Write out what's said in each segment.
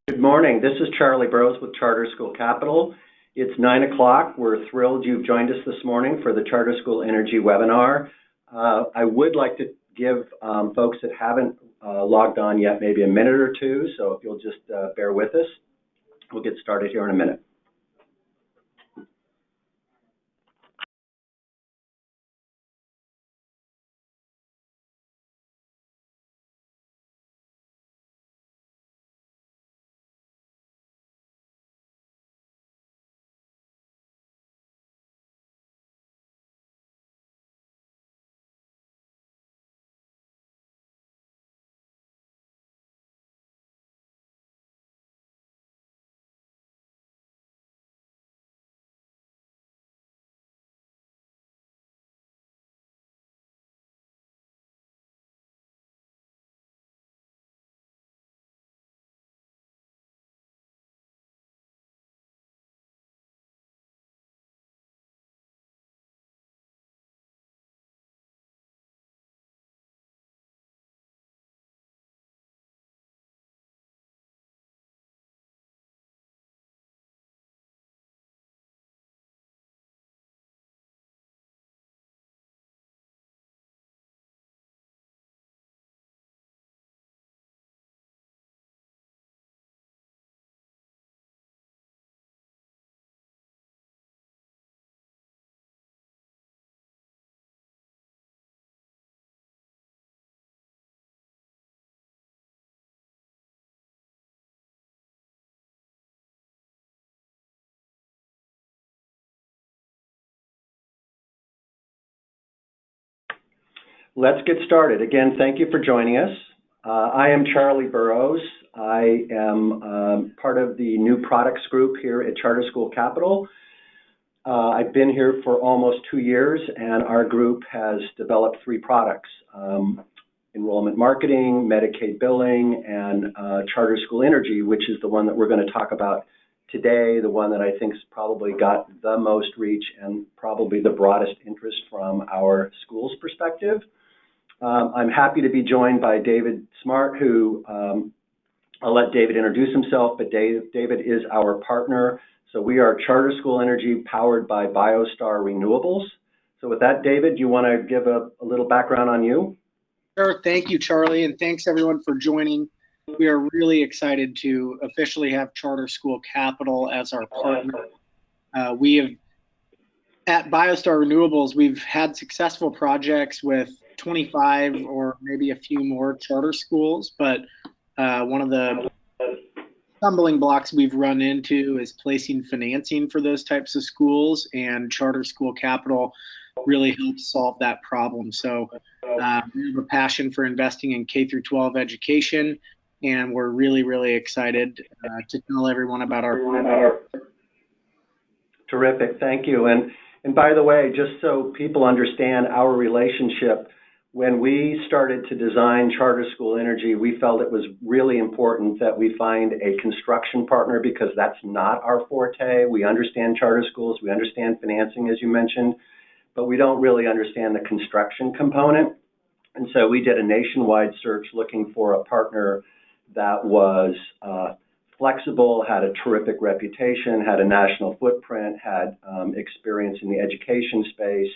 Good morning. This is Charlie Burrows with Charter School Capital. It's 9 o'clock. We're thrilled you've joined us this morning for the Charter School Energy webinar. I would like to give folks that haven't logged on yet maybe a minute or two, so if you'll just bear with us, we'll get started here in a minute. Let's get started. Again, thank you for joining us. I am Charlie Burrows. I am part of the new products group here at Charter School Capital. I've been here for almost 2 years, and our group has developed 3 products: enrollment marketing, Medicaid billing, and Charter School Energy, which is the one that we're going to talk about today, the one that I think's probably got the most reach and probably the broadest interest from our school's perspective. I'm happy to be joined by David Smart, who I'll let David introduce himself, but David is our partner. So we are Charter School Energy powered by BioStar Renewables. So with that, David, do you want to give a little background on you? Sure. Thank you, Charlie, and thanks everyone for joining. We are really excited to officially have Charter School Capital as our partner. We have, at BioStar Renewables, we've had successful projects with 25 or maybe a few more charter schools, but one of the stumbling blocks we've run into is placing financing for those types of schools, and Charter School Capital really helps solve that problem. So we have a passion for investing in K through 12 education, and we're really, really excited to tell everyone about our. Terrific, thank you. And by the way, just so people understand our relationship, when we started to design Charter School Energy, we felt it was really important that we find a construction partner because that's not our forte. We understand charter schools, we understand financing, as you mentioned, but we don't really understand the construction component. And so we did a nationwide search looking for a partner that was flexible, had a terrific reputation, had a national footprint, had experience in the education space.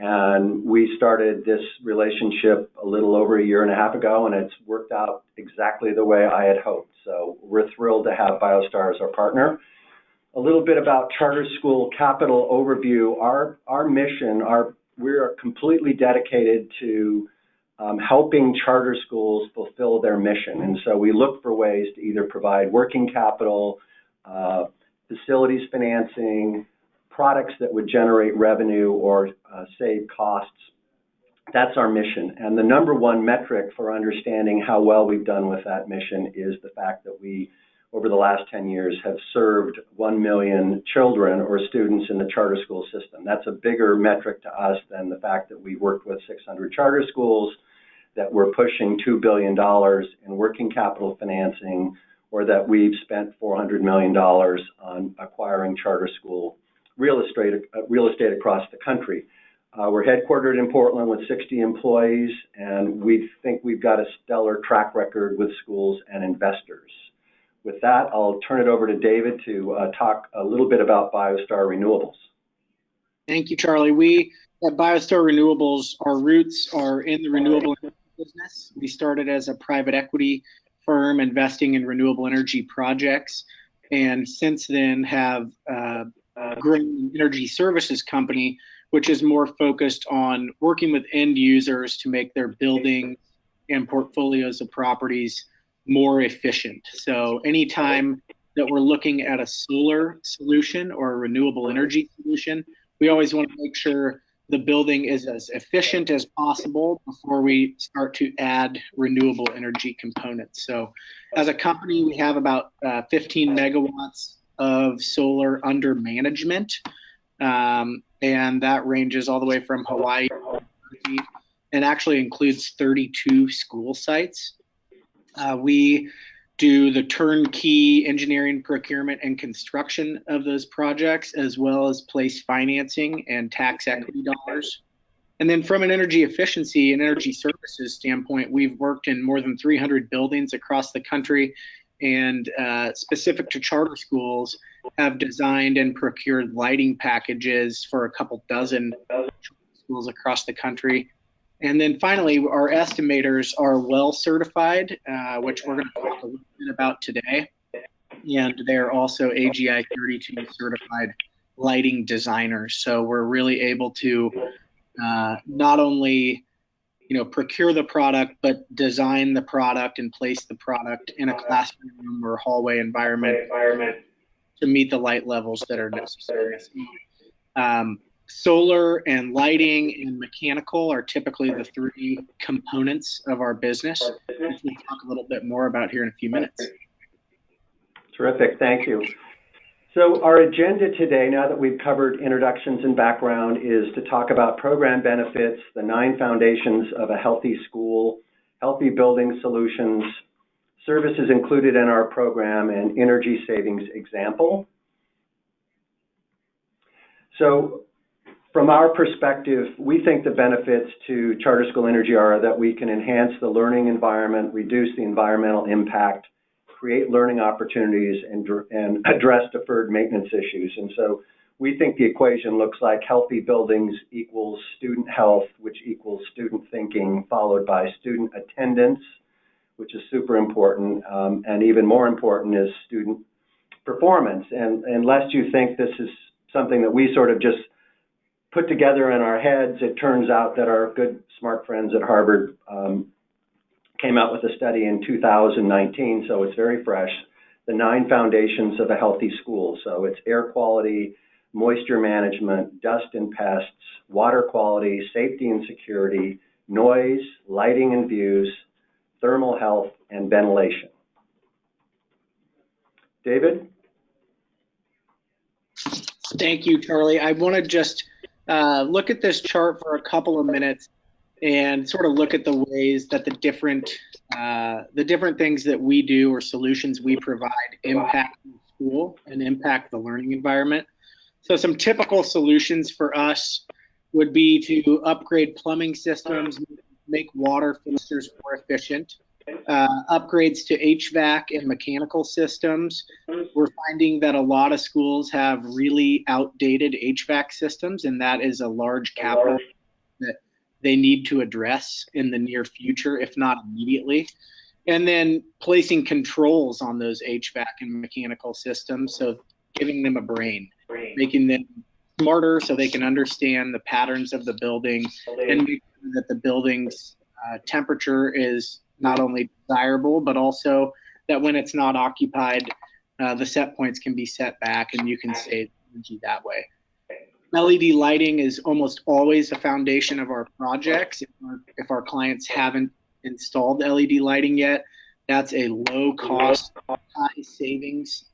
And we started this relationship a little over 1.5 years ago, and it's worked out exactly the way I had hoped. So we're thrilled to have BioStar as our partner. A little bit about Charter School Capital overview. Our mission, we are completely dedicated to helping charter schools fulfill their mission. And so we look for ways to either provide working capital, facilities financing, products that would generate revenue or save costs. That's our mission. And the number one metric for understanding how well we've done with that mission is the fact that we, over the last 10 years, have served 1 million children or students in the charter school system. That's a bigger metric to us than the fact that we worked with 600 charter schools, that we're pushing $2 billion in working capital financing, or that we've spent $400 million on acquiring charter school real estate across the country. We're headquartered in Portland with 60 employees, and we think we've got a stellar track record with schools and investors. with that, I'll turn it over to David to talk a little bit about BioStar Renewables. Thank you, Charlie. We at BioStar Renewables, our roots are in the renewable energy business. We started as a private equity firm investing in renewable energy projects, and since then have grown an energy services company, which is more focused on working with end users to make their buildings and portfolios of properties more efficient. So anytime that we're looking at a solar solution or a renewable energy solution, we always want to make sure the building is as efficient as possible before we start to add renewable energy components. So as a company, we have about 15 megawatts of solar under management, and that ranges all the way from Hawaii and actually includes 32 school sites. We do the turnkey engineering, procurement, and construction of those projects, as well as place financing and tax equity dollars. And then from an energy efficiency and energy services standpoint, we've worked in more than 300 buildings across the country, and specific to charter schools, have designed and procured lighting packages for a couple dozen schools across the country. And then finally, our estimators are well certified, which we're going to talk a little bit about today. And they're also AGI 32 certified lighting designers. So we're really able to not only procure the product, but design the product and place the product in a classroom or hallway environment to meet the light levels that are necessary. Solar and lighting and mechanical are typically the three components of our business, which we'll talk a little bit more about here in a few minutes. Terrific, thank you. So our agenda today, now that we've covered introductions and background, is to talk about program benefits, the 9 foundations of a healthy school, healthy building solutions, services included in our program, and energy savings example. So from our perspective, we think the benefits to charter school energy are that we can enhance the learning environment, reduce the environmental impact, create learning opportunities, and address deferred maintenance issues. And so we think the equation looks like healthy buildings equals student health, which equals student thinking, followed by student attendance, which is super important, and even more important is student performance. And lest you think this is something that we sort of just put together in our heads, it turns out that our good, smart friends at Harvard came out with a study in 2019, so it's very fresh, the 9 foundations of a healthy school. So it's air quality, moisture management, dust and pests, water quality, safety and security, noise, lighting and views, thermal health, and ventilation. David? Thank you, Charlie. I want to just look at this chart for a couple of minutes and sort of look at the ways that the different things that we do or solutions we provide impact the school and impact the learning environment. So some typical solutions for us would be to upgrade plumbing systems, make water filters more efficient, upgrades to HVAC and mechanical systems. We're finding that a lot of schools have really outdated HVAC systems, and that is a large capital that they need to address in the near future, if not immediately. And then placing controls on those HVAC and mechanical systems, so giving them a brain, making them smarter so they can understand the patterns of the building and make sure that the building's temperature is not only desirable, but also that when it's not occupied, the set points can be set back and you can save energy that way. LED lighting is almost always a foundation of our projects. If our clients haven't installed LED lighting yet, that's a low cost, high savings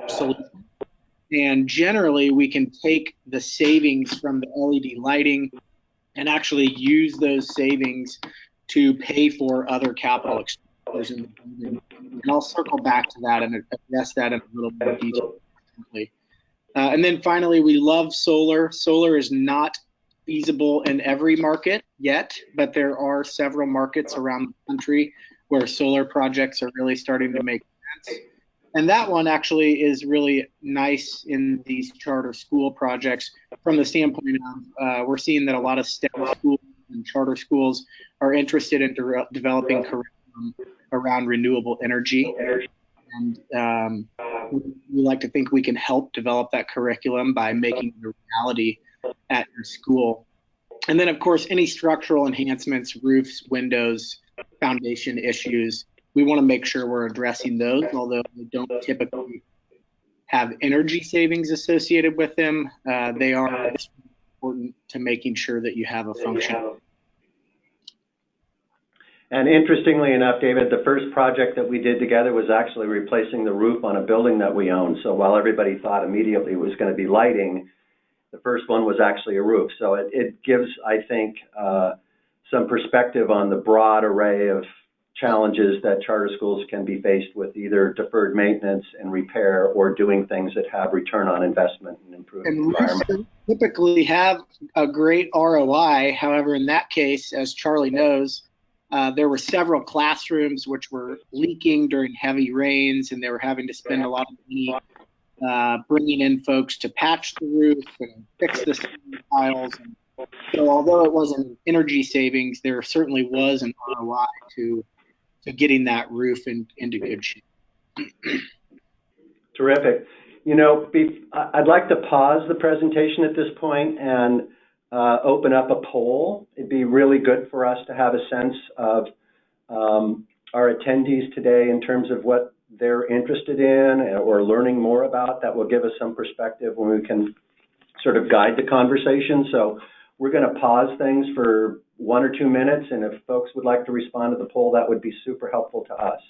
solution. And generally, we can take the savings from the LED lighting and actually use those savings to pay for other capital expenditures in the building. And I'll circle back to that and address that in a little more detail. And then finally, we love solar. Solar is not feasible in every market yet, but there are several markets around the country where solar projects are really starting to make events. And that one actually is really nice in these charter school projects from the standpoint of we're seeing that a lot of STEM schools and charter schools are interested in developing curriculum around renewable energy. And we like to think we can help develop that curriculum by making it a reality at your school. And then, of course, any structural enhancements, roofs, windows, foundation issues, we want to make sure we're addressing those, although they don't typically have energy savings associated with them. They are important to making sure that you have a function. And interestingly enough, David, the first project that we did together was actually replacing the roof on a building that we own. So while everybody thought immediately it was going to be lighting, the first one was actually a roof. So it gives, I think, some perspective on the broad array of challenges that charter schools can be faced with, either deferred maintenance and repair or doing things that have return on investment and improving the environment. Roofs typically have a great ROI. However, in that case, as Charlie knows, there were several classrooms which were leaking during heavy rains, and they were having to spend a lot of money bringing in folks to patch the roof and fix the ceiling tiles. And so although it wasn't energy savings, there certainly was an ROI to getting that roof into good shape. Terrific. You know, I'd like to pause the presentation at this point and open up a poll. It'd be really good for us to have a sense of our attendees today in terms of what they're interested in or learning more about. That will give us some perspective when we can sort of guide the conversation. So we're going to pause things for 1 or 2 minutes, and if folks would like to respond to the poll, that would be super helpful to us.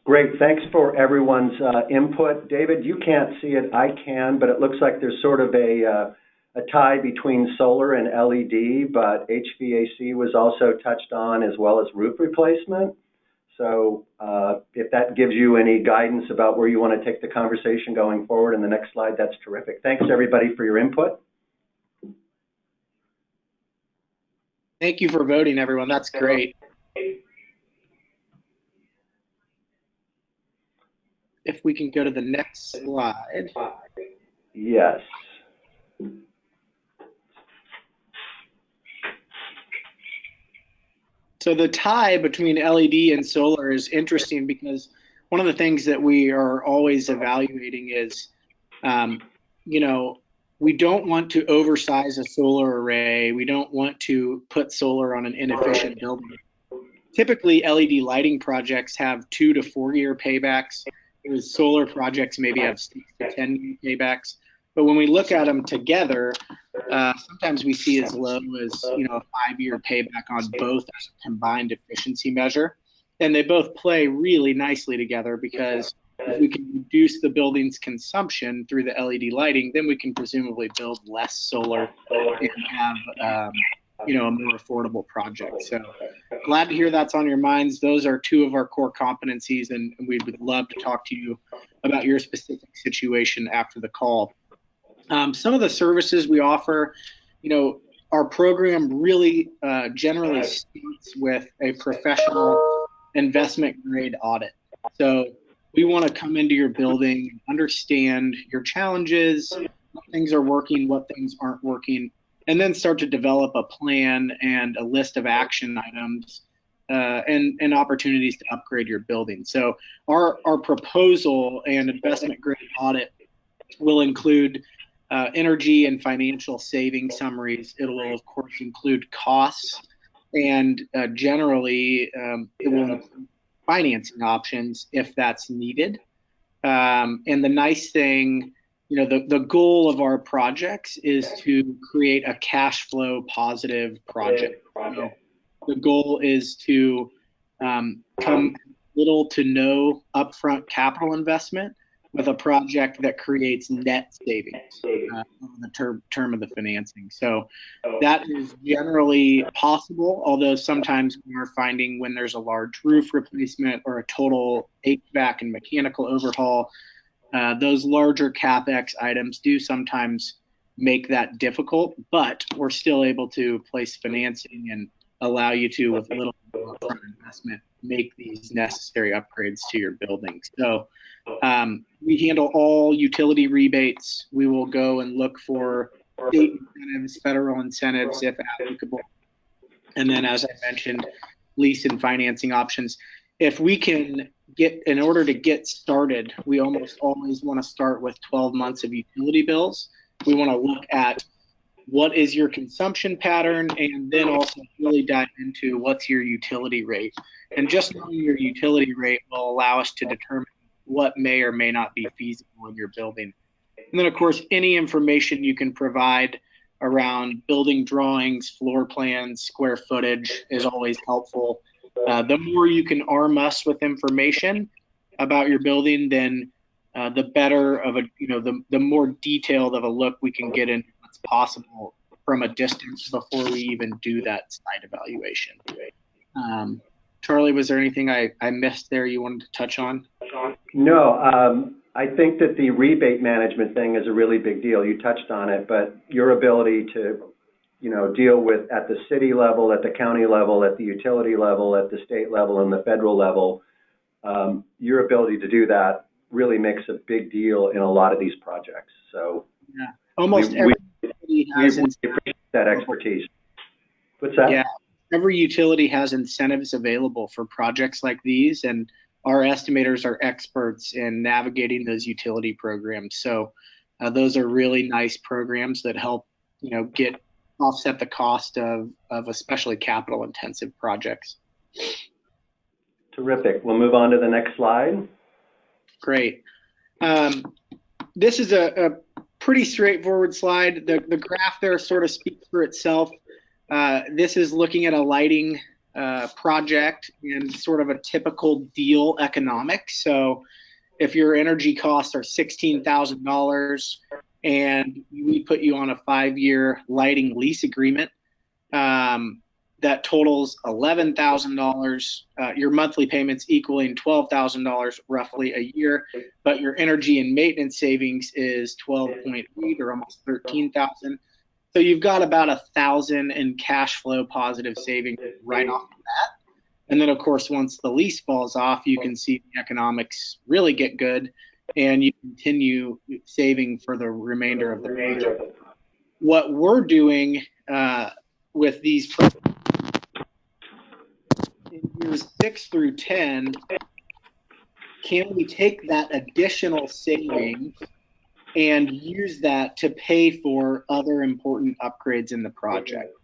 Great, thanks for everyone's input. David, you can't see it, I can, but it looks like there's sort of a tie between solar and LED, but HVAC was also touched on as well as roof replacement. So if that gives you any guidance about where you want to take the conversation going forward in the next slide, that's terrific. Thanks everybody for your input. Thank you for voting, everyone. That's great. If we can go to the next slide. Yes. So the tie between LED and solar is interesting because one of the things that we are always evaluating is, you know, we don't want to oversize a solar array. We don't want to put solar on an inefficient building. Typically, LED lighting projects have 2 to 4 year paybacks. Whereas solar projects maybe have 6 to 10 year paybacks. But when we look at them together, sometimes we see as low as a 5-year payback on both as a combined efficiency measure. And they both play really nicely together because if we can reduce the building's consumption through the LED lighting, then we can presumably build less solar and have a more affordable project. So glad to hear that's on your minds. Those are 2 of our core competencies, and we would love to talk to you about your specific situation after the call. Some of the services we offer, our program really generally starts with a professional investment grade audit. So we want to come into your building, understand your challenges, what things are working, what things aren't working, and then start to develop a plan and a list of action items and opportunities to upgrade your building. So our proposal and investment grade audit will include energy and financial saving summaries. It will, of course, include costs, and generally it will include financing options if that's needed. And the nice thing, the goal of our projects is to create a cash flow positive project. The goal is to come little to no upfront capital investment with a project that creates net savings over the term of the financing. So that is generally possible, although sometimes we are finding when there's a large roof replacement or a total HVAC and mechanical overhaul, those larger CapEx items do sometimes make that difficult, but we're still able to place financing and allow you to, with little upfront investment, make these necessary upgrades to your building. So we handle all utility rebates. We will go and look for state incentives, federal incentives if applicable. And then, as I mentioned, lease and financing options. If we can in order to get started, we almost always want to start with 12 months of utility bills. We want to look at what is your consumption pattern, and then also really dive into what's your utility rate. And just knowing your utility rate will allow us to determine what may or may not be feasible in your building. And then, of course, any information you can provide around building drawings, floor plans, square footage is always helpful. The more you can arm us with information about your building, then the better of the more detailed of a look we can get into what's possible from a distance before we even do that site evaluation. Charlie, was there anything I missed there you wanted to touch on? No, I think that the rebate management thing is a really big deal. You touched on it, but your ability to, deal with at the city level, at the county level, at the utility level, at the state level, and the federal level, your ability to do that really makes a big deal in a lot of these projects. So yeah, almost every utility has we appreciate that expertise. What's that? Yeah, every utility has incentives available for projects like these, and our estimators are experts in navigating those utility programs. So those are really nice programs that help, offset the cost of especially capital intensive projects. Terrific. We'll move on to the next slide. Great. This is a pretty straightforward slide. The graph there sort of speaks for itself. This is looking at a lighting project and sort of a typical deal economics. So if your energy costs are $16,000 and we put you on a 5-year lighting lease agreement, that totals $11,000, your monthly payments equaling $12,000 roughly a year, but your energy and maintenance savings is 12.8 or almost 13,000. So you've got about 1,000 in cash flow positive savings right off the bat. And then, of course, once the lease falls off, you can see the economics really get good and you continue saving for the remainder of the project. What we're doing with these in years 6 through 10, can we take that additional savings and use that to pay for other important upgrades in the project?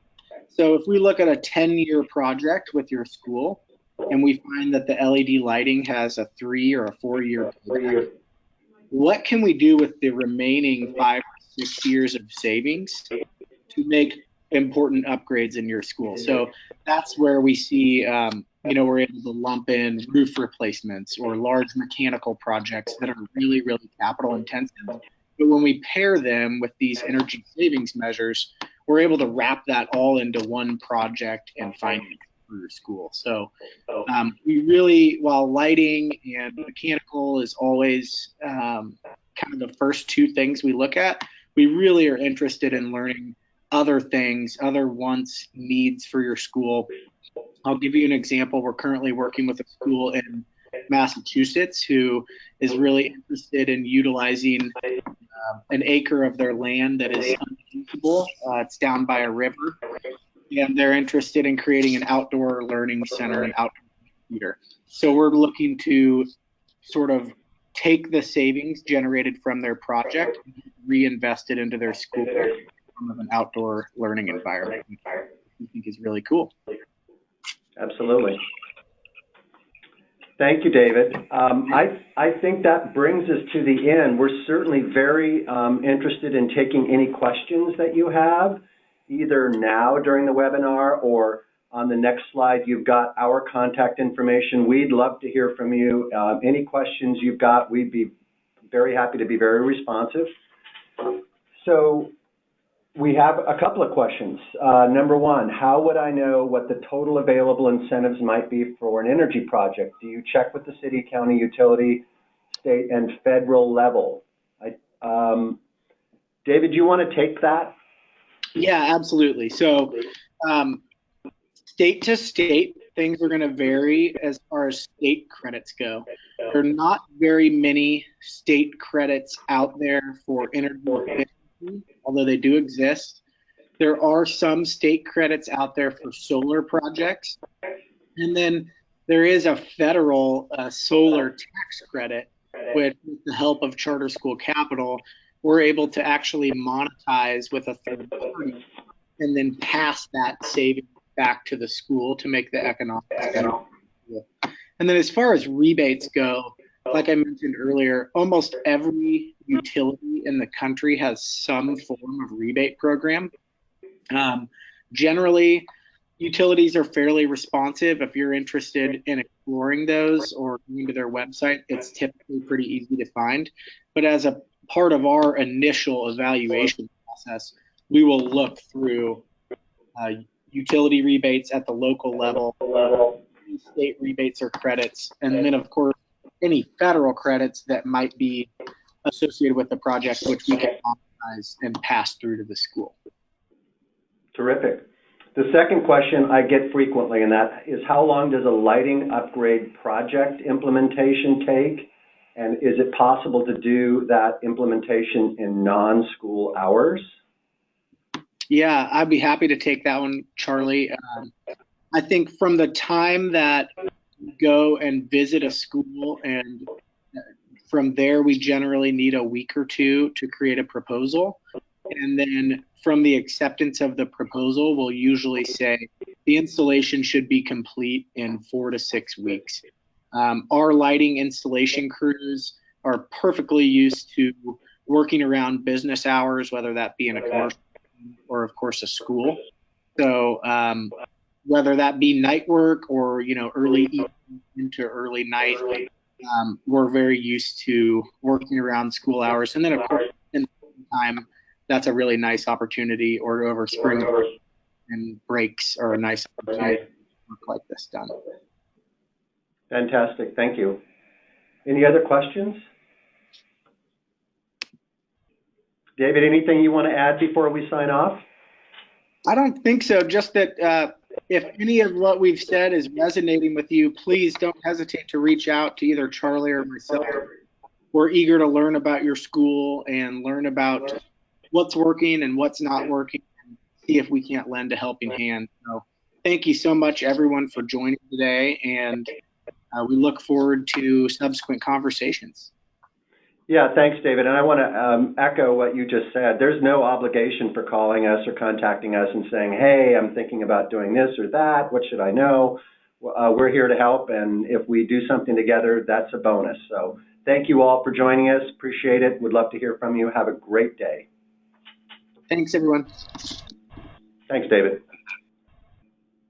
So if we look at a 10-year project with your school and we find that the LED lighting has a 3 or a 4-year payback, what can we do with the remaining 5 or 6 years of savings to make important upgrades in your school? So that's where we see, we're able to lump in roof replacements or large mechanical projects that are really, really capital intensive. But when we pair them with these energy savings measures, we're able to wrap that all into one project and finance for your school. So we really, while lighting and mechanical is always kind of the first 2 things we look at, we really are interested in learning other things, other wants, needs for your school. I'll give you an example. We're currently working with a school in Massachusetts who is really interested in utilizing an acre of their land that is unusable. It's down by a river, and they're interested in creating an outdoor learning center, an outdoor theater. So we're looking to sort of take the savings generated from their project, reinvest it into their school of an outdoor learning environment, which I think is really cool. Absolutely. Thank you, David. I think that brings us to the end. We're certainly very interested in taking any questions that you have, either now during the webinar or on the next slide. You've got our contact information. We'd love to hear from you. Any questions you've got, we'd be very happy to be very responsive. So we have a couple of questions. Number one, how would I know what the total available incentives might be for an energy project? Do you check with the city, county, utility, state, and federal level? David, do you want to take that? Yeah, absolutely. So state to state, things are going to vary as far as state credits go. There are not very many state credits out there for energy efficiency, although they do exist. There are some state credits out there for solar projects. And then there is a federal solar tax credit, which, with the help of Charter School Capital, we're able to actually monetize with a third party and then pass that savings back to the school to make the economics better. And then as far as rebates go, like I mentioned earlier, almost every utility in the country has some form of rebate program. Generally, utilities are fairly responsive. If you're interested in exploring those or going to their website, it's typically pretty easy to find. But as a part of our initial evaluation process, we will look through utility rebates at the local level, state rebates or credits, and then of course any federal credits that might be associated with the project, which we can monetize and pass through to the school. Terrific. The second question I get frequently, and that is, how long does a lighting upgrade project implementation take? And is it possible to do that implementation in non-school hours? Yeah, I'd be happy to take that one, Charlie. I think from the time that you go and visit a school, and from there we generally need a week or two to create a proposal. And then from the acceptance of the proposal, we'll usually say the installation should be complete in 4 to 6 weeks. Our lighting installation crews are perfectly used to working around business hours, whether that be in a commercial or of course a school. So whether that be night work or early evening into early night, we're very used to working around school hours. And then of course in the time, that's a really nice opportunity, or over spring and breaks are a nice opportunity to work like this done. Fantastic, thank you. Any other questions? David, anything you want to add before we sign off? I don't think so. Just that if any of what we've said is resonating with you, please don't hesitate to reach out to either Charlie or myself. We're eager to learn about your school and learn about what's working and what's not working, and see if we can't lend a helping hand. So thank you so much, everyone, for joining today, and we look forward to subsequent conversations. Yeah, thanks, David. And I want to echo what you just said. There's no obligation for calling us or contacting us and saying, hey, I'm thinking about doing this or that. What should I know? We're here to help. And if we do something together, that's a bonus. So thank you all for joining us. Appreciate it. Would love to hear from you. Have a great day. Thanks, everyone. Thanks, David.